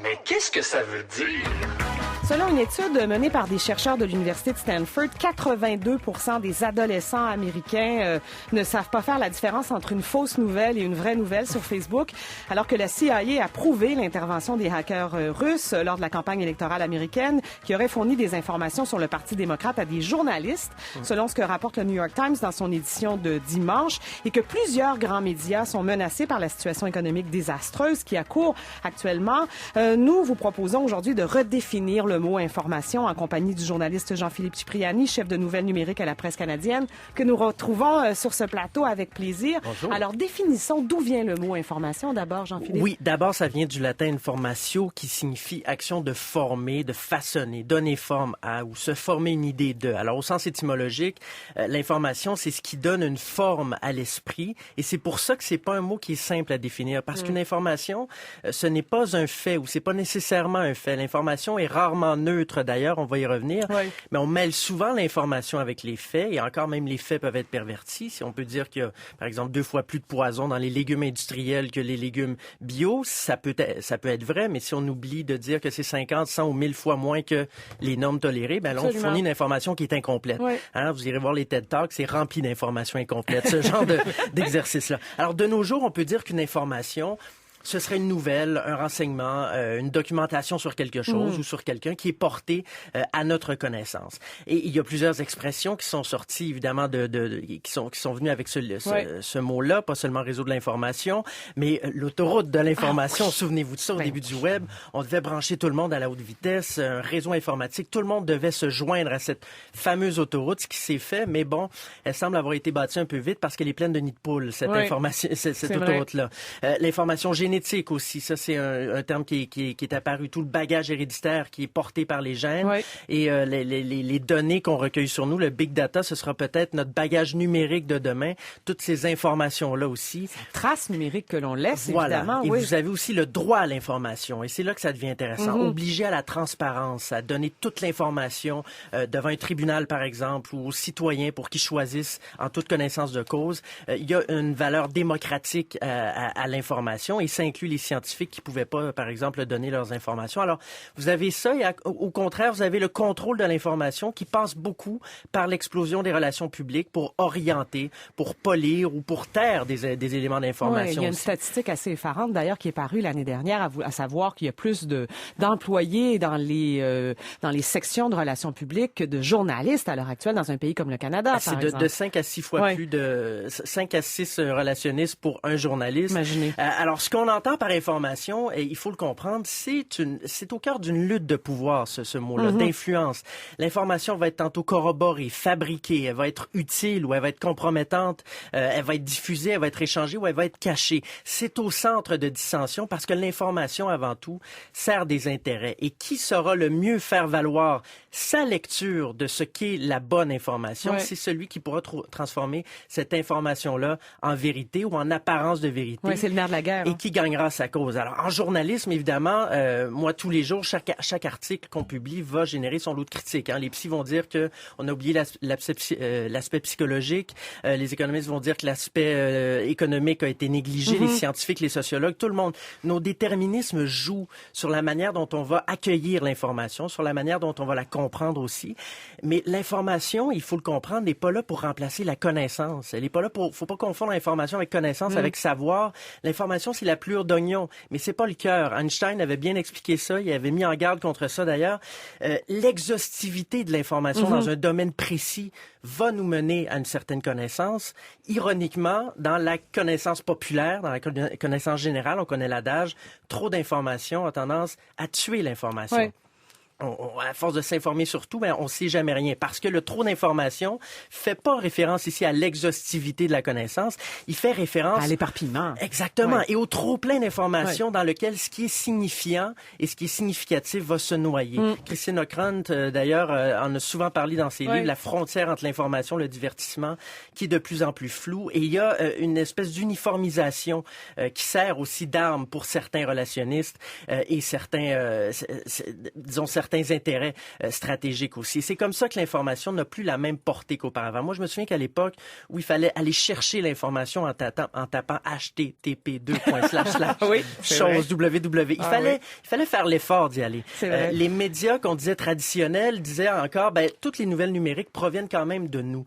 Mais qu'est-ce que ça veut dire? Selon une étude menée par des chercheurs de l'Université de Stanford, 82% des adolescents américains ne savent pas faire la différence entre une fausse nouvelle et une vraie nouvelle sur Facebook, alors que la CIA a prouvé l'intervention des hackers russes lors de la campagne électorale américaine qui aurait fourni des informations sur le Parti démocrate à des journalistes, selon ce que rapporte le New York Times dans son édition de dimanche, et que plusieurs grands médias sont menacés par la situation économique désastreuse qui accourt actuellement. Nous vous proposons aujourd'hui de redéfinir le mot information en compagnie du journaliste Jean-Philippe Cipriani, chef de nouvelles numériques à la Presse canadienne, que nous retrouvons sur ce plateau avec plaisir. Bonjour. Alors, définissons d'où vient le mot information d'abord, Jean-Philippe. Oui, d'abord, ça vient du latin informatio qui signifie action de former, de façonner, donner forme à ou se former une idée de. Alors, au sens étymologique, l'information, c'est ce qui donne une forme à l'esprit et c'est pour ça que c'est pas un mot qui est simple à définir parce qu'une information, ce n'est pas un fait ou c'est pas nécessairement un fait. L'information est rarement neutre d'ailleurs, on va y revenir, mais on mêle souvent l'information avec les faits et encore même les faits peuvent être pervertis. Si on peut dire qu'il y a, par exemple, 2 fois plus de poison dans les légumes industriels que les légumes bio, ça peut être vrai, mais si on oublie de dire que c'est 50, 100 ou 1000 fois moins que les normes tolérées, ben là, on fournit une information qui est incomplète. Hein, vous irez voir les TED Talks, c'est rempli d'informations incomplètes, ce genre d'exercice-là. Alors, de nos jours, on peut dire qu'une information, ce serait une nouvelle, un renseignement, une documentation sur quelque chose ou sur quelqu'un qui est porté à notre connaissance. Et il y a plusieurs expressions qui sont sorties, évidemment, qui sont venues avec ce mot-là, pas seulement réseau de l'information, mais l'autoroute de l'information. Souvenez-vous de ça au début du web. On devait brancher tout le monde à la haute vitesse, un réseau informatique. Tout le monde devait se joindre à cette fameuse autoroute, ce qui s'est fait, mais bon, elle semble avoir été bâtie un peu vite parce qu'elle est pleine de nids de poules, cette information, cette autoroute-là. L'information génétique aussi, ça c'est un terme qui est apparu, tout le bagage héréditaire qui est porté par les gènes et les données qu'on recueille sur nous, le big data, ce sera peut-être notre bagage numérique de demain, toutes ces informations-là aussi. Cette trace numérique que l'on laisse, voilà. évidemment. Et vous avez aussi le droit à l'information et c'est là que ça devient intéressant. Obligé à la transparence, à donner toute l'information devant un tribunal par exemple ou aux citoyens pour qu'ils choisissent en toute connaissance de cause. Il y a une valeur démocratique à l'information et ça inclut les scientifiques qui pouvaient pas, par exemple, donner leurs informations. Alors, vous avez ça et au contraire, vous avez le contrôle de l'information qui passe beaucoup par l'explosion des relations publiques pour orienter, pour polir ou pour taire des éléments d'information. Il y a une statistique assez effarante, d'ailleurs, qui est parue l'année dernière, à savoir qu'il y a plus d'employés dans les sections de relations publiques que de journalistes à l'heure actuelle dans un pays comme le Canada, par exemple. C'est de 5 à 6 fois plus de 5 à 6 relationnistes pour un journaliste. Imaginez. Alors, ce qu'on entend par information, et il faut le comprendre, c'est au cœur d'une lutte de pouvoir, ce mot-là, d'influence. L'information va être tantôt corroborée, fabriquée, elle va être utile ou elle va être compromettante, elle va être diffusée, elle va être échangée ou elle va être cachée. C'est au centre de dissension parce que l'information, avant tout, sert des intérêts. Et qui saura le mieux faire valoir sa lecture de ce qu'est la bonne information, c'est celui qui pourra transformer cette information-là en vérité ou en apparence de vérité. Oui, c'est le nerf de la guerre. Et qui gagnera sa cause. Alors, en journalisme, évidemment, moi, tous les jours, chaque article qu'on publie va générer son lot de critiques. Hein. Les psys vont dire qu'on a oublié l'aspect psychologique. Les économistes vont dire que l'aspect économique a été négligé. Les scientifiques, les sociologues, tout le monde. Nos déterminismes jouent sur la manière dont on va accueillir l'information, sur la manière dont on va la comprendre aussi. Mais l'information, il faut le comprendre, n'est pas là pour remplacer la connaissance. Elle n'est pas là faut pas confondre l'information avec connaissance, avec savoir. L'information, c'est la plure d'oignon, mais c'est pas le cœur. Einstein avait bien expliqué ça, il avait mis en garde contre ça d'ailleurs. L'exhaustivité de l'information dans un domaine précis va nous mener à une certaine connaissance. Ironiquement, dans la connaissance populaire, dans la connaissance générale, on connaît l'adage, trop d'informations a tendance à tuer l'information. Ouais. À force de s'informer sur tout, on ne sait jamais rien. Parce que le trop d'informations fait pas référence ici à l'exhaustivité de la connaissance. Il fait référence... à l'éparpillement. Exactement. Et au trop plein d'informations dans lequel ce qui est signifiant et ce qui est significatif va se noyer. Christine Ockrent, d'ailleurs, en a souvent parlé dans ses livres, la frontière entre l'information et le divertissement, qui est de plus en plus floue. Et il y a une espèce d'uniformisation qui sert aussi d'arme pour certains relationnistes et certains certains intérêts stratégiques aussi. C'est comme ça que l'information n'a plus la même portée qu'auparavant. Moi, je me souviens qu'à l'époque où il fallait aller chercher l'information en tapant http:// Oui, chose www. Il fallait faire l'effort d'y aller. Les médias qu'on disait traditionnels disaient encore, toutes les nouvelles numériques proviennent quand même de nous.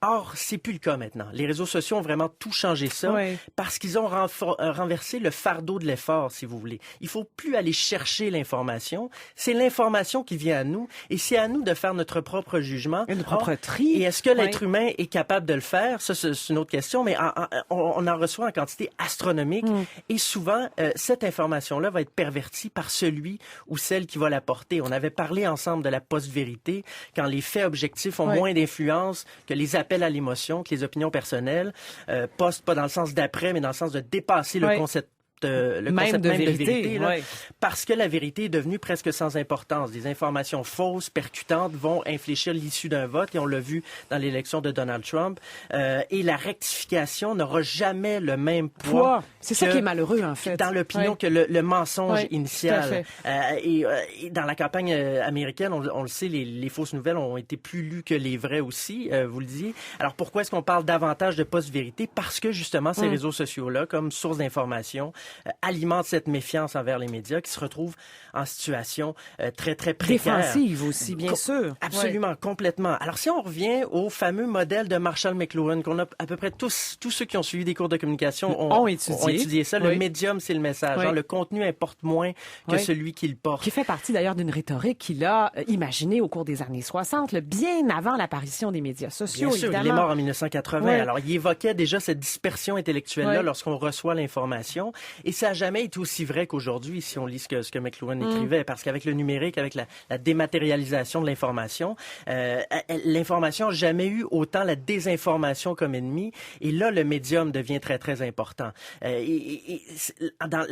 Or, c'est plus le cas maintenant. Les réseaux sociaux ont vraiment tout changé ça parce qu'ils ont renversé le fardeau de l'effort, si vous voulez. Il faut plus aller chercher l'information. C'est l'information qui vient à nous et c'est à nous de faire notre propre jugement. Notre propre tri. Et est-ce que l'être humain est capable de le faire? Ça, c'est une autre question, mais on en reçoit en quantité astronomique et souvent, cette information-là va être pervertie par celui ou celle qui va la porter. On avait parlé ensemble de la post-vérité, quand les faits objectifs ont moins d'influence que les appel à l'émotion, que les opinions personnelles, pas dans le sens d'après, mais dans le sens de dépasser le concept même de vérité là, parce que la vérité est devenue presque sans importance. Des informations fausses, percutantes vont infléchir l'issue d'un vote et on l'a vu dans l'élection de Donald Trump. Et la rectification n'aura jamais le même poids. C'est ça qui est malheureux en fait. Dans l'opinion que le mensonge initial. Et dans la campagne américaine, on le sait, les fausses nouvelles ont été plus lues que les vraies aussi, vous le disiez. Alors pourquoi est-ce qu'on parle davantage de post-vérité? Parce que justement ces réseaux sociaux-là, comme source d'information, alimente cette méfiance envers les médias qui se retrouvent en situation très, très précaire. Défensive aussi, bien sûr. Absolument, complètement. Alors, si on revient au fameux modèle de Marshall McLuhan, qu'on a à peu près tous ceux qui ont suivi des cours de communication ont étudié ça. Le médium, c'est le message. Le contenu importe moins que celui qu'il porte. Qui fait partie d'ailleurs d'une rhétorique qu'il a imaginée au cours des années 60, bien avant l'apparition des médias sociaux, bien sûr, évidemment. Il est mort en 1980. Alors, il évoquait déjà cette dispersion intellectuelle-là lorsqu'on reçoit l'information. Et ça n'a jamais été aussi vrai qu'aujourd'hui, si on lit ce que McLuhan écrivait, parce qu'avec le numérique, avec la dématérialisation de l'information, l'information n'a jamais eu autant la désinformation comme ennemi. Et là, le médium devient très, très important. Dans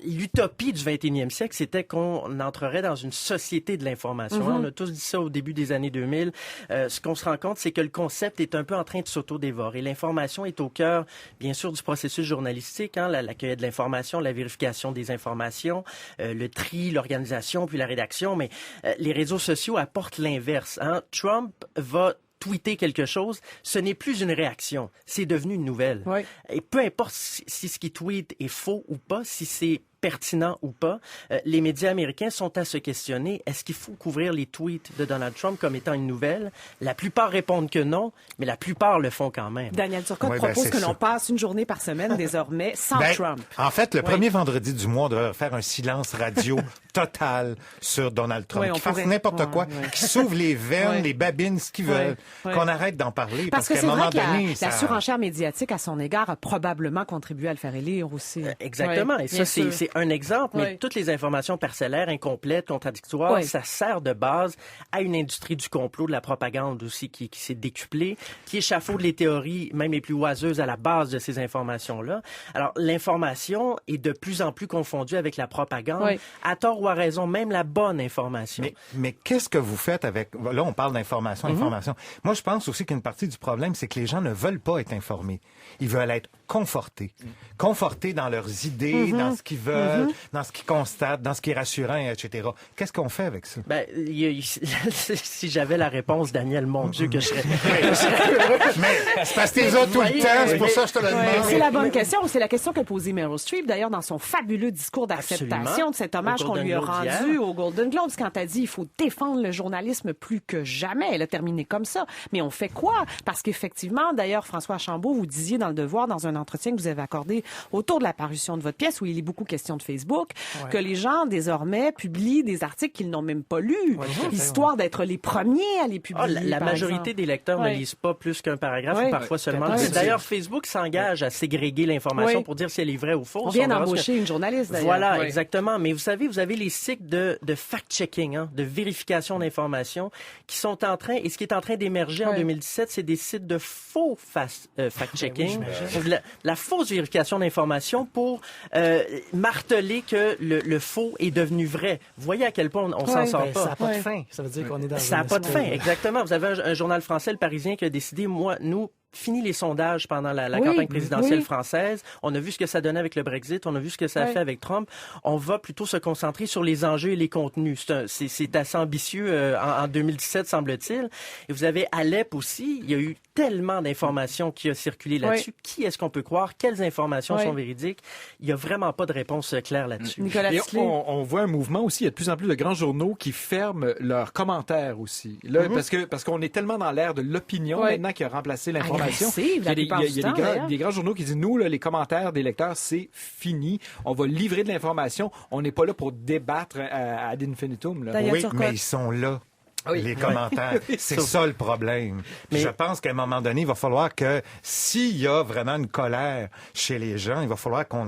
l'utopie du 21e siècle, c'était qu'on entrerait dans une société de l'information. On a tous dit ça au début des années 2000. Ce qu'on se rend compte, c'est que le concept est un peu en train de s'auto-dévorer. L'information est au cœur, bien sûr, du processus journalistique, l'accueil de l'information, la vérification des informations, le tri, l'organisation, puis la rédaction, mais les réseaux sociaux apportent l'inverse. Trump va tweeter quelque chose, ce n'est plus une réaction, c'est devenu une nouvelle. Et peu importe si ce qu'il tweet est faux ou pas, si c'est pertinent ou pas, les médias américains sont à se questionner. Est-ce qu'il faut couvrir les tweets de Donald Trump comme étant une nouvelle? La plupart répondent que non, mais la plupart le font quand même. Daniel Turcotte propose que l'on passe une journée par semaine désormais sans Trump. En fait, le premier vendredi du mois, on devrait faire un silence radio total sur Donald Trump. Qui fasse n'importe quoi, qui s'ouvre les veines, les babines, ce qu'ils veulent, qu'on arrête d'en parler. Parce que c'est vrai que la surenchère médiatique à son égard a probablement contribué à le faire élire aussi. Exactement. Et ça, c'est un exemple, mais toutes les informations parcellaires, incomplètes, contradictoires, ça sert de base à une industrie du complot, de la propagande aussi qui s'est décuplée, qui échafaude les théories, même les plus oiseuses, à la base de ces informations-là. Alors, l'information est de plus en plus confondue avec la propagande, à tort ou à raison, même la bonne information. Mais qu'est-ce que vous faites avec... Là, on parle d'information, information. Moi, je pense aussi qu'une partie du problème, c'est que les gens ne veulent pas être informés. Ils veulent être confortés. Confortés dans leurs idées, dans ce qu'ils veulent, dans ce qu'ils constatent, dans ce qui est rassurant, etc. Qu'est-ce qu'on fait avec ça? Si j'avais la réponse, Daniel, mon Dieu, que je serais... Mais c'est parce que t'es tout le temps, c'est pour ça que je te le demande. C'est la bonne question. C'est la question qu'a posée Meryl Streep, d'ailleurs, dans son fabuleux discours d'acceptation de cet hommage qu'on lui a rendu au Golden Globes, quand elle a dit il faut défendre le journalisme plus que jamais. Elle a terminé comme ça. Mais on fait quoi? Parce qu'effectivement, d'ailleurs, François Chambaud, vous disiez dans Le Devoir, dans un entretien que vous avez accordé autour de la parution de votre pièce, où il est beaucoup question de Facebook, que les gens, désormais, publient des articles qu'ils n'ont même pas lus, histoire d'être les premiers à les publier. La majorité des lecteurs ne lisent pas plus qu'un paragraphe, ou parfois seulement. D'ailleurs, Facebook s'engage à ségréguer l'information pour dire si elle est vraie ou fausse. On vient d'embaucher une journaliste, d'ailleurs. Voilà, exactement. Mais vous savez, vous avez les sites de fact-checking, de vérification d'informations qui sont en train, et ce qui est en train d'émerger en 2017, c'est des sites de faux fact-checking, la fausse vérification d'informations pour marteler que le faux est devenu vrai. Vous voyez à quel point on s'en sort pas. Ça n'a pas de fin. Ça veut dire qu'on est dans ça n'a pas de fin, exactement. Vous avez un journal français, Le Parisien, qui a décidé, nous, fini les sondages pendant la Oui, campagne présidentielle oui. française. On a vu ce que ça donnait avec le Brexit. On a vu ce que ça a Oui. fait avec Trump. On va plutôt se concentrer sur les enjeux et les contenus. C'est assez ambitieux en 2017, semble-t-il. Et vous avez Alep aussi. Il y a eu tellement d'informations qui ont circulé là-dessus. Oui. Qui est-ce qu'on peut croire? Quelles informations Oui. sont véridiques? Il n'y a vraiment pas de réponse claire là-dessus. Nicolas Et Tisley. on voit un mouvement aussi. Il y a de plus en plus de grands journaux qui ferment leurs commentaires aussi. Là, parce qu'on est tellement dans l'ère de l'opinion Ouais. maintenant qui a remplacé l'information. Agressive, la Il y plupart a du temps, des d'ailleurs. des grands journaux qui disent, nous, là, les commentaires des lecteurs, c'est fini. On va livrer de l'information. On n'est pas là pour débattre ad infinitum. Là. D'ailleurs, Oui, Turcotte. mais ils sont là. Oui. Les commentaires. C'est ça le problème. Mais- Je pense qu'à un moment donné, il va falloir que s'il y a vraiment une colère chez les gens, il va falloir qu'on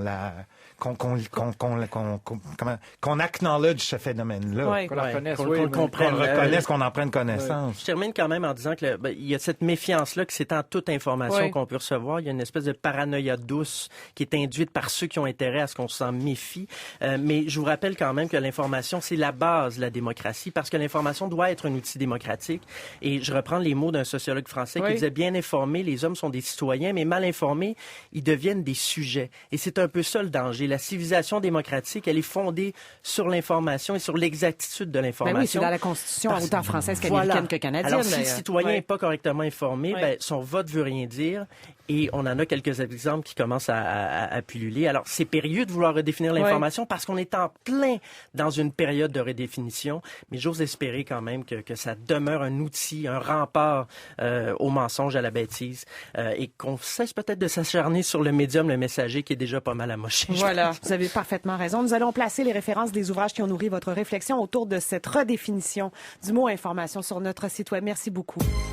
acknowledge ce phénomène-là. Ouais. Qu'on la Ouais, reconnaisse. qu'on oui, le oui. comprenne. Qu'on le reconnaisse, qu'on en prenne connaissance. Je termine quand même en disant que il y a cette méfiance-là que c'est en toute information Oui. qu'on peut recevoir. Il y a une espèce de paranoïa douce qui est induite par ceux qui ont intérêt à ce qu'on s'en méfie. Mais je vous rappelle quand même que l'information, c'est la base de la démocratie parce que l'information doit être un outil démocratique. Et je reprends les mots d'un sociologue français Oui. qui disait bien informés, les hommes sont des citoyens, mais mal informés, ils deviennent des sujets. Et c'est un peu ça le danger. La civilisation démocratique, elle est fondée sur l'information et sur l'exactitude de l'information. Ben oui, c'est dans la Constitution, Parce- autant française qu'américaine Voilà. que canadienne. Alors, si le d'ailleurs. citoyen Ouais. n'est pas correctement informé, Ouais. ben, son vote veut rien dire. Et on en a quelques exemples qui commencent à pulluler. Alors, c'est périlleux de vouloir redéfinir l'information parce qu'on est en plein dans une période de redéfinition. Mais j'ose espérer quand même que ça demeure un outil, un rempart au mensonge, à la bêtise. Et qu'on cesse peut-être de s'acharner sur le médium, le messager, qui est déjà pas mal amoché. Voilà, vous avez parfaitement raison. Nous allons placer les références des ouvrages qui ont nourri votre réflexion autour de cette redéfinition du mot information sur notre site web. Merci beaucoup.